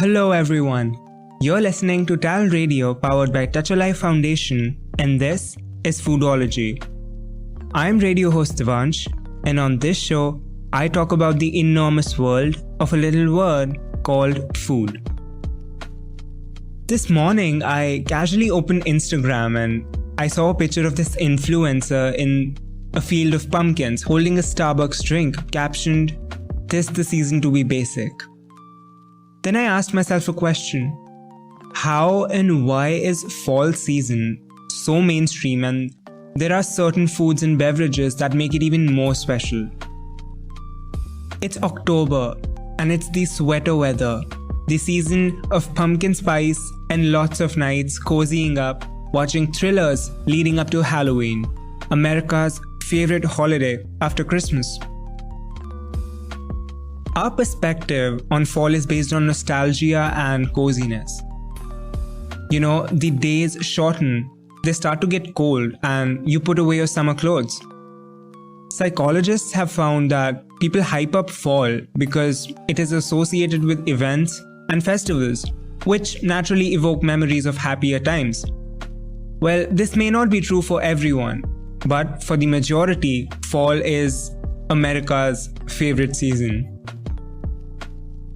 Hello everyone. You're listening to TALRadio powered by Touchalife Foundation, and this is Foodology. I'm radio host Devansh, and on this show, I talk about the enormous world of a little word called food. This morning, I casually opened Instagram and I saw a picture of this influencer in a field of pumpkins holding a Starbucks drink captioned, "Tis the season to be basic." Then I asked myself a question. How and why is fall season so mainstream, and there are certain foods and beverages that make it even more special? It's October and it's the sweater weather, the season of pumpkin spice and lots of nights cozying up, watching thrillers leading up to Halloween, America's favorite holiday after Christmas. Our perspective on fall is based on nostalgia and coziness. You know, the days shorten, they start to get cold, and you put away your summer clothes. Psychologists have found that people hype up fall because it is associated with events and festivals, which naturally evoke memories of happier times. Well, this may not be true for everyone, but for the majority, fall is America's favorite season.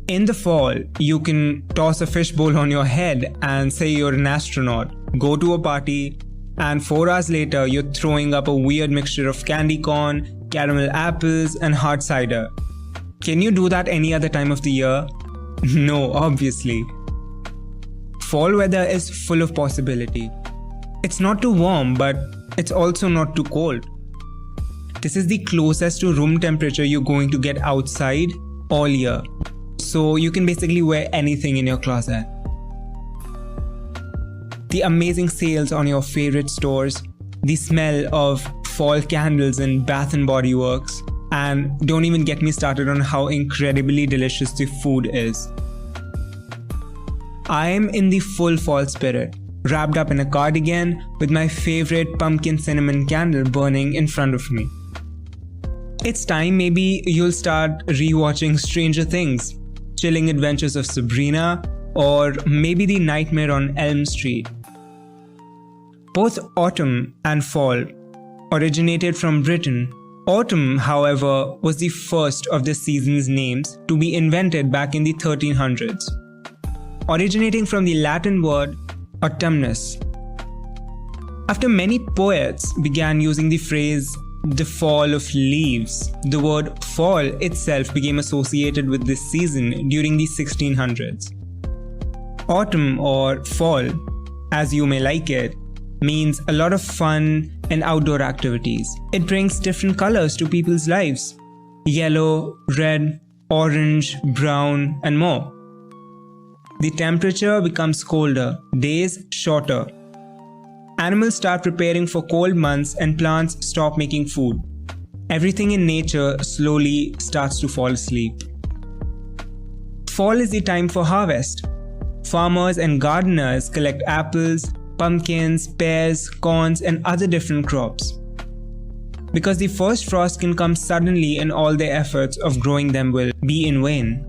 In the fall, you can toss a fishbowl on your head and say you're an astronaut, go to a party, and 4 hours later, you're throwing up a weird mixture of candy corn, caramel apples, and hard cider. Can you do that any other time of the year? No, obviously. Fall weather is full of possibility. It's not too warm, but it's also not too cold. This is the closest to room temperature you're going to get outside all year. So you can basically wear anything in your closet. The amazing sales on your favorite stores, the smell of fall candles in Bath & Body Works, and don't even get me started on how incredibly delicious the food is. I am in the full fall spirit, wrapped up in a cardigan with my favorite pumpkin cinnamon candle burning in front of me. It's time maybe you'll start rewatching Stranger Things, Chilling Adventures of Sabrina, or maybe The Nightmare on Elm Street. Both autumn and fall originated from Britain. Autumn, however, was the first of the season's names to be invented back in the 1300s, originating from the Latin word autumnus. After many poets began using the phrase the fall of leaves, the word fall itself became associated with this season during the 1600s. Autumn, or fall, as you may like it, means a lot of fun and outdoor activities. It brings different colors to people's lives: yellow, red, orange, brown, and more. The temperature becomes colder, days shorter. Animals start preparing for cold months and plants stop making food. Everything in nature slowly starts to fall asleep. Fall is the time for harvest. Farmers and gardeners collect apples, pumpkins, pears, corns, and other different crops. Because the first frost can come suddenly and all their efforts of growing them will be in vain.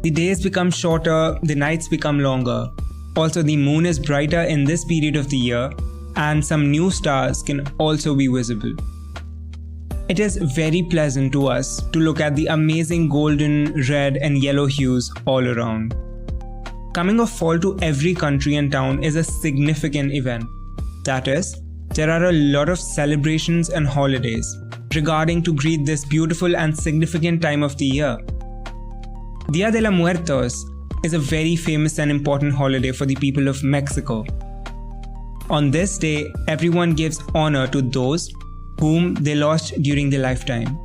The days become shorter, the nights become longer. Also, the moon is brighter in this period of the year, and some new stars can also be visible. It is very pleasant to us to look at the amazing golden, red, and yellow hues all around. Coming of fall to every country and town is a significant event. That is, there are a lot of celebrations and holidays regarding to greet this beautiful and significant time of the year. Dia de los Muertos is a very famous and important holiday for the people of Mexico. On this day, everyone gives honor to those whom they lost during their lifetime.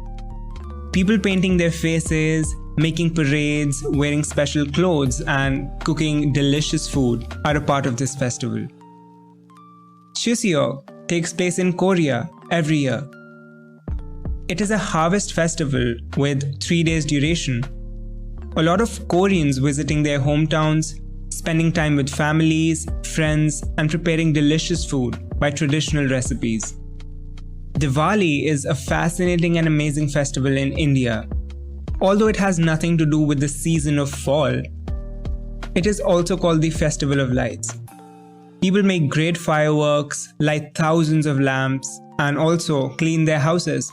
People painting their faces, making parades, wearing special clothes, and cooking delicious food are a part of this festival. Chuseok takes place in Korea every year. It is a harvest festival with 3 days duration. A lot of Koreans visiting their hometowns, spending time with families, friends, and preparing delicious food by traditional recipes. Diwali is a fascinating and amazing festival in India. Although it has nothing to do with the season of fall, It is also called the Festival of Lights. People make great fireworks, light thousands of lamps, and also clean their houses,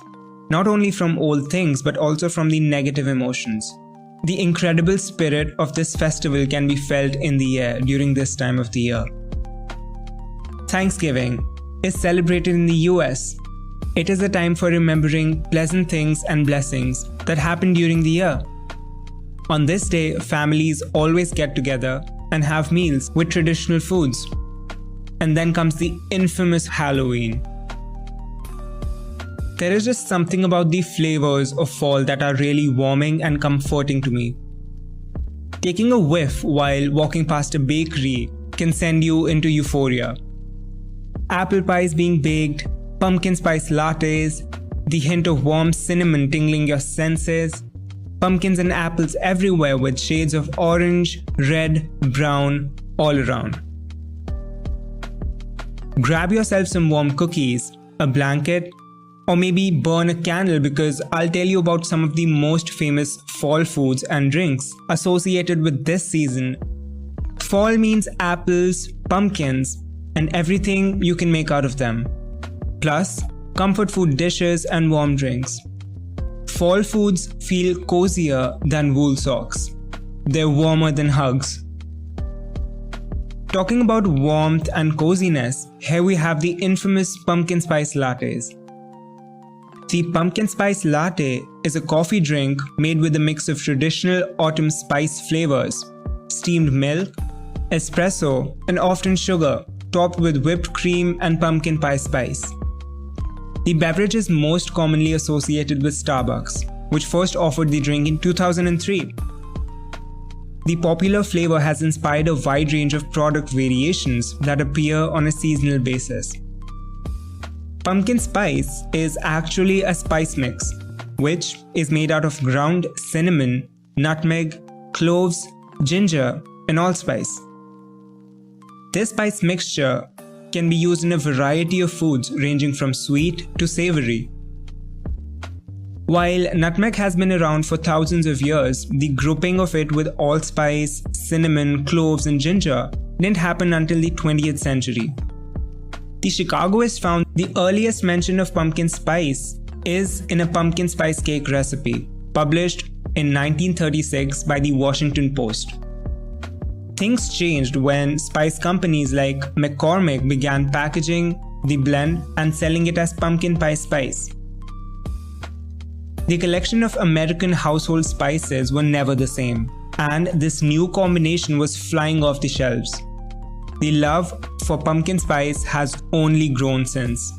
not only from old things but also from the negative emotions. The incredible spirit of this festival can be felt in the air during this time of the year. Thanksgiving is celebrated in the US. It is a time for remembering pleasant things and blessings that happen during the year. On this day, families always get together and have meals with traditional foods. And then comes the infamous Halloween. There is just something about the flavors of fall that are really warming and comforting to me. Taking a whiff while walking past a bakery can send you into euphoria. Apple pies being baked, pumpkin spice lattes, the hint of warm cinnamon tingling your senses, pumpkins and apples everywhere with shades of orange, red, brown, all around. Grab yourself some warm cookies, a blanket, or maybe burn a candle because I'll tell you about some of the most famous fall foods and drinks associated with this season. Fall means apples, pumpkins, and everything you can make out of them. Plus, comfort food dishes and warm drinks. Fall foods feel cozier than wool socks. They're warmer than hugs. Talking about warmth and coziness, here we have the infamous pumpkin spice lattes. The pumpkin spice latte is a coffee drink made with a mix of traditional autumn spice flavors, steamed milk, espresso, and often sugar, topped with whipped cream and pumpkin pie spice. The beverage is most commonly associated with Starbucks, which first offered the drink in 2003. The popular flavor has inspired a wide range of product variations that appear on a seasonal basis. Pumpkin spice is actually a spice mix, which is made out of ground cinnamon, nutmeg, cloves, ginger, and allspice. This spice mixture can be used in a variety of foods ranging from sweet to savory. While nutmeg has been around for thousands of years, the grouping of it with allspice, cinnamon, cloves, and ginger didn't happen until the 20th century. The Chicagoist found the earliest mention of pumpkin spice is in a pumpkin spice cake recipe, published in 1936 by the Washington Post. Things changed when spice companies like McCormick began packaging the blend and selling it as pumpkin pie spice. The collection of American household spices were never the same, and this new combination was flying off the shelves. The love for pumpkin spice has only grown since.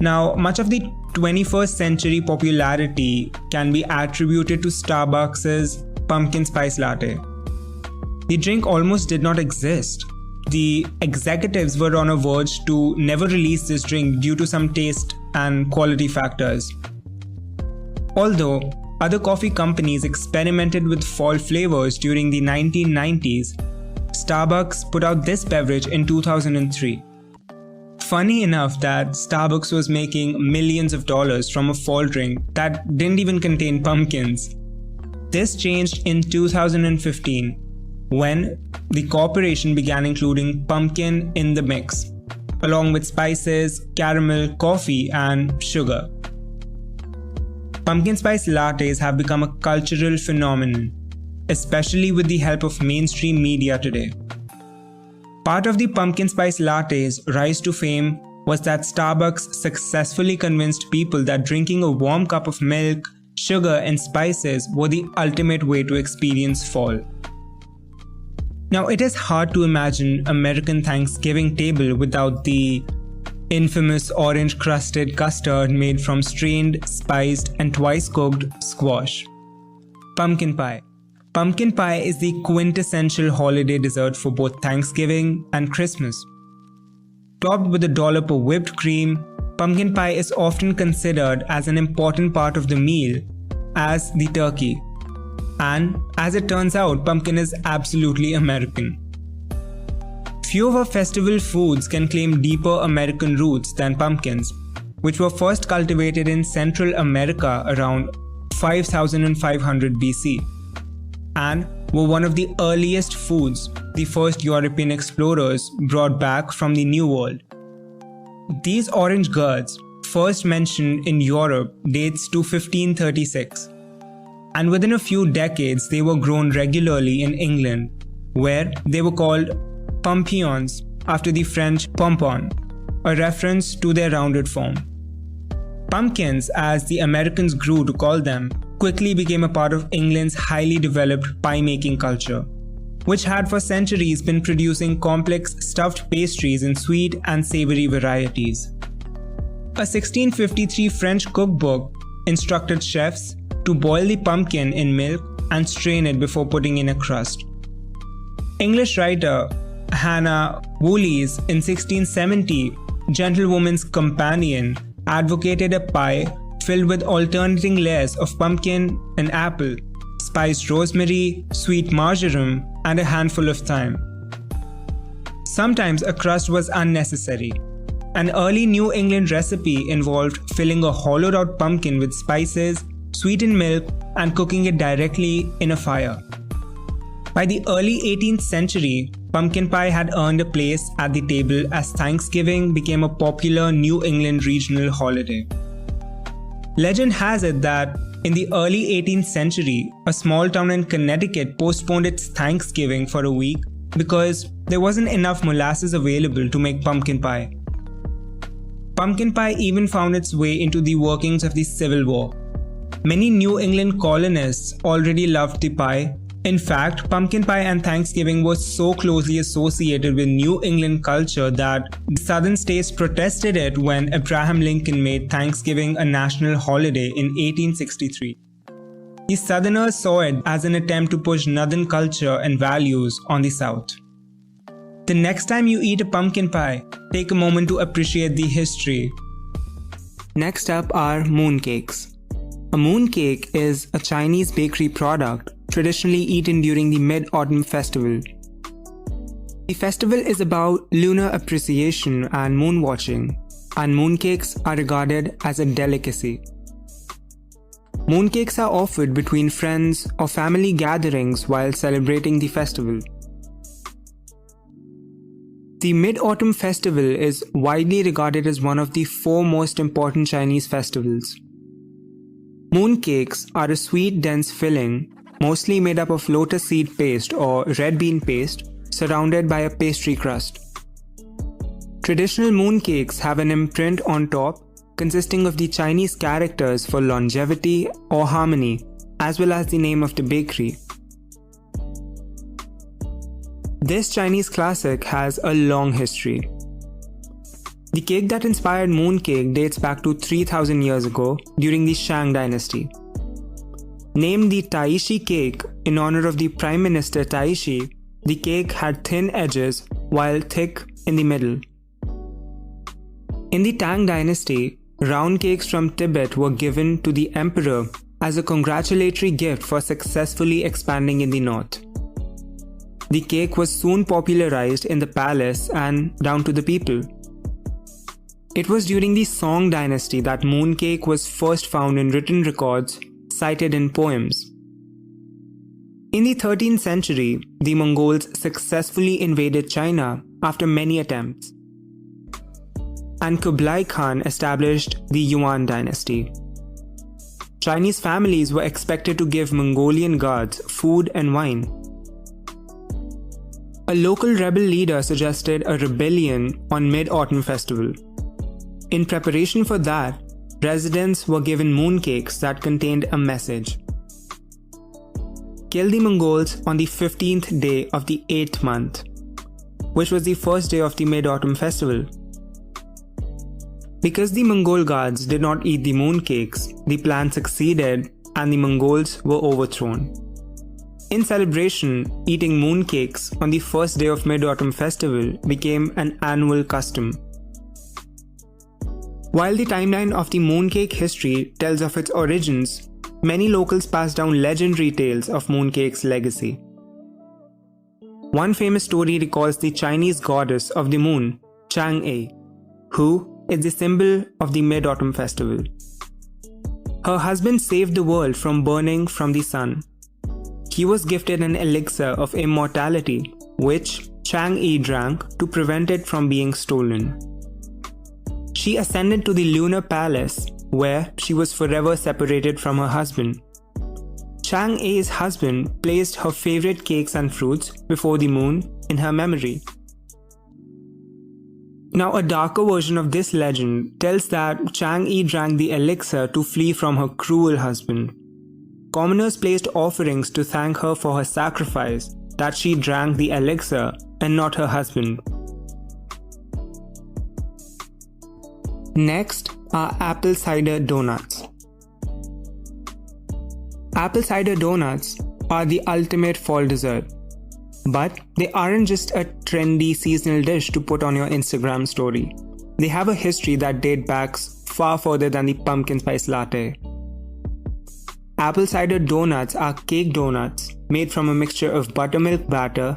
Now, much of the 21st century popularity can be attributed to Starbucks' pumpkin spice latte. The drink almost did not exist. The executives were on a verge to never release this drink due to some taste and quality factors. Although other coffee companies experimented with fall flavors during the 1990s, Starbucks put out this beverage in 2003. Funny enough that Starbucks was making millions of dollars from a fall drink that didn't even contain pumpkins. This changed in 2015 when the corporation began including pumpkin in the mix, along with spices, caramel, coffee, and sugar. Pumpkin spice lattes have become a cultural phenomenon, especially with the help of mainstream media today. Part of the pumpkin spice latte's rise to fame was that Starbucks successfully convinced people that drinking a warm cup of milk, sugar, and spices were the ultimate way to experience fall. Now, it is hard to imagine American Thanksgiving table without the infamous orange-crusted custard made from strained, spiced, and twice-cooked squash. Pumpkin pie. Pumpkin pie is the quintessential holiday dessert for both Thanksgiving and Christmas. Topped with a dollop of whipped cream, pumpkin pie is often considered as an important part of the meal as the turkey. And as it turns out, pumpkin is absolutely American. Few of our festival foods can claim deeper American roots than pumpkins, which were first cultivated in Central America around 5500 BC, and were one of the earliest foods the first European explorers brought back from the New World. These orange gourds, first mentioned in Europe, dates to 1536. And within a few decades, they were grown regularly in England, where they were called pompions after the French pompon, a reference to their rounded form. Pumpkins, as the Americans grew to call them, quickly became a part of England's highly developed pie-making culture, which had for centuries been producing complex stuffed pastries in sweet and savory varieties. A 1653 French cookbook instructed chefs to boil the pumpkin in milk and strain it before putting in a crust. English writer Hannah Woolley's in 1670 Gentlewoman's Companion advocated a pie filled with alternating layers of pumpkin and apple, spiced rosemary, sweet marjoram, and a handful of thyme. Sometimes a crust was unnecessary. An early New England recipe involved filling a hollowed-out pumpkin with spices, sweetened milk, and cooking it directly in a fire. By the early 18th century, pumpkin pie had earned a place at the table as Thanksgiving became a popular New England regional holiday. Legend has it that in the early 18th century, a small town in Connecticut postponed its Thanksgiving for a week because there wasn't enough molasses available to make pumpkin pie. Pumpkin pie even found its way into the workings of the Civil War. Many New England colonists already loved the pie. In fact, pumpkin pie and Thanksgiving were so closely associated with New England culture that the southern states protested it when Abraham Lincoln made Thanksgiving a national holiday in 1863. The Southerners saw it as an attempt to push Northern culture and values on the South. The next time you eat a pumpkin pie, take a moment to appreciate the history. Next up are mooncakes. A mooncake is a Chinese bakery product traditionally eaten during the Mid-Autumn Festival. The festival is about lunar appreciation and moon watching, and mooncakes are regarded as a delicacy. Mooncakes are offered between friends or family gatherings while celebrating the festival. The Mid-Autumn Festival is widely regarded as one of the 4 most important Chinese festivals. Mooncakes are a sweet, dense filling, mostly made up of lotus seed paste or red bean paste, surrounded by a pastry crust. Traditional mooncakes have an imprint on top consisting of the Chinese characters for longevity or harmony, as well as the name of the bakery. This Chinese classic has a long history. The cake that inspired mooncake dates back to 3,000 years ago during the Shang dynasty. Named the Taishi cake in honor of the Prime Minister Taishi, the cake had thin edges while thick in the middle. In the Tang dynasty, round cakes from Tibet were given to the emperor as a congratulatory gift for successfully expanding in the north. The cake was soon popularized in the palace and down to the people. It was during the Song dynasty that mooncake was first found in written records, cited in poems. In the 13th century, the Mongols successfully invaded China after many attempts, and Kublai Khan established the Yuan dynasty. Chinese families were expected to give Mongolian guards food and wine. A local rebel leader suggested a rebellion on Mid-Autumn Festival. In preparation for that, residents were given mooncakes that contained a message. Kill the Mongols on the 15th day of the 8th month, which was the first day of the Mid-Autumn Festival. Because the Mongol guards did not eat the mooncakes, the plan succeeded and the Mongols were overthrown. In celebration, eating mooncakes on the first day of Mid-Autumn Festival became an annual custom. While the timeline of the mooncake history tells of its origins, many locals pass down legendary tales of mooncake's legacy. One famous story recalls the Chinese goddess of the moon, Chang'e, who is the symbol of the Mid-Autumn Festival. Her husband saved the world from burning from the sun. he was gifted an elixir of immortality, which Chang'e drank to prevent it from being stolen. She ascended to the lunar palace, where she was forever separated from her husband. Chang'e's husband placed her favorite cakes and fruits before the moon in her memory. Now, a darker version of this legend tells that Chang'e drank the elixir to flee from her cruel husband. Commoners placed offerings to thank her for her sacrifice, that she drank the elixir and not her husband. Next are apple cider donuts. Apple cider donuts are the ultimate fall dessert. But they aren't just a trendy seasonal dish to put on your Instagram story. They have a history that dates back far further than the pumpkin spice latte. Apple cider donuts are cake donuts made from a mixture of buttermilk batter,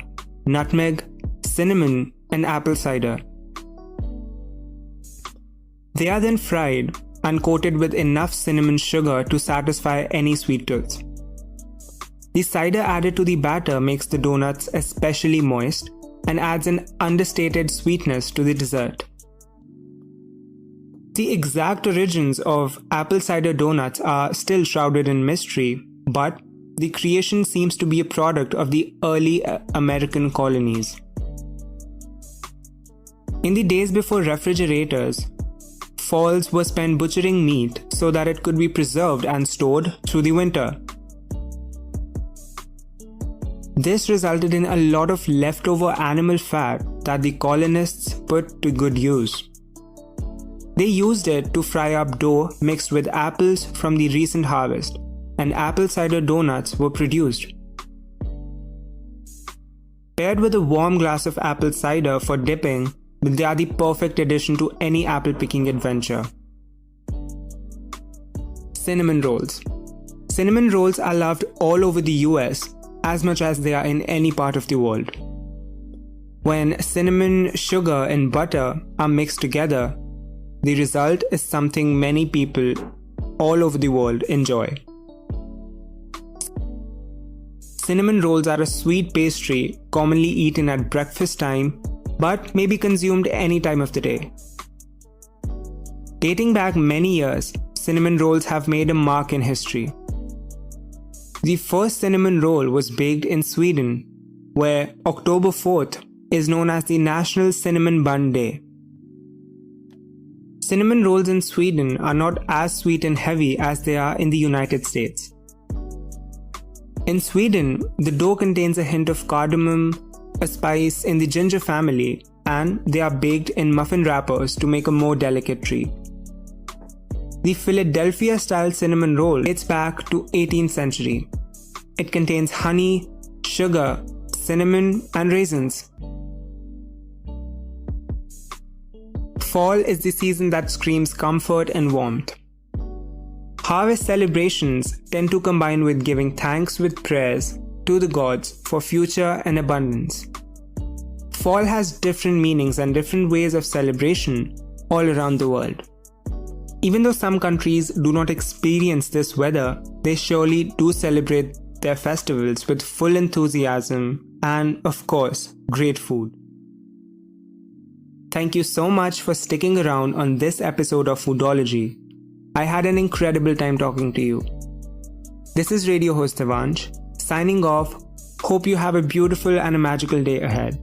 nutmeg, cinnamon, and apple cider. They are then fried and coated with enough cinnamon sugar to satisfy any sweet tooth. The cider added to the batter makes the donuts especially moist and adds an understated sweetness to the dessert. The exact origins of apple cider donuts are still shrouded in mystery, but the creation seems to be a product of the early American colonies. In the days before refrigerators, falls were spent butchering meat so that it could be preserved and stored through the winter. This resulted in a lot of leftover animal fat that the colonists put to good use. They used it to fry up dough mixed with apples from the recent harvest, and apple cider donuts were produced. Paired with a warm glass of apple cider for dipping, they are the perfect addition to any apple picking adventure. Cinnamon rolls. Cinnamon rolls are loved all over the US as much as they are in any part of the world. When cinnamon, sugar, and butter are mixed together, the result is something many people all over the world enjoy. Cinnamon rolls are a sweet pastry commonly eaten at breakfast time, but may be consumed any time of the day. Dating back many years, cinnamon rolls have made a mark in history. The first cinnamon roll was baked in Sweden, where October 4th is known as the National Cinnamon Bun Day. Cinnamon rolls in Sweden are not as sweet and heavy as they are in the United States. In Sweden, the dough contains a hint of cardamom, a spice in the ginger family, and they are baked in muffin wrappers to make a more delicate treat. The Philadelphia-style cinnamon roll dates back to 18th century. It contains honey, sugar, cinnamon, and raisins. Fall is the season that screams comfort and warmth. Harvest celebrations tend to combine with giving thanks with prayers to the gods for future and abundance. Fall has different meanings and different ways of celebration all around the world. Even though some countries do not experience this weather, they surely do celebrate their festivals with full enthusiasm and, of course, great food. Thank you so much for sticking around on this episode of Foodology. I had an incredible time talking to you. This is radio host Devansh, signing off. Hope you have a beautiful and a magical day ahead.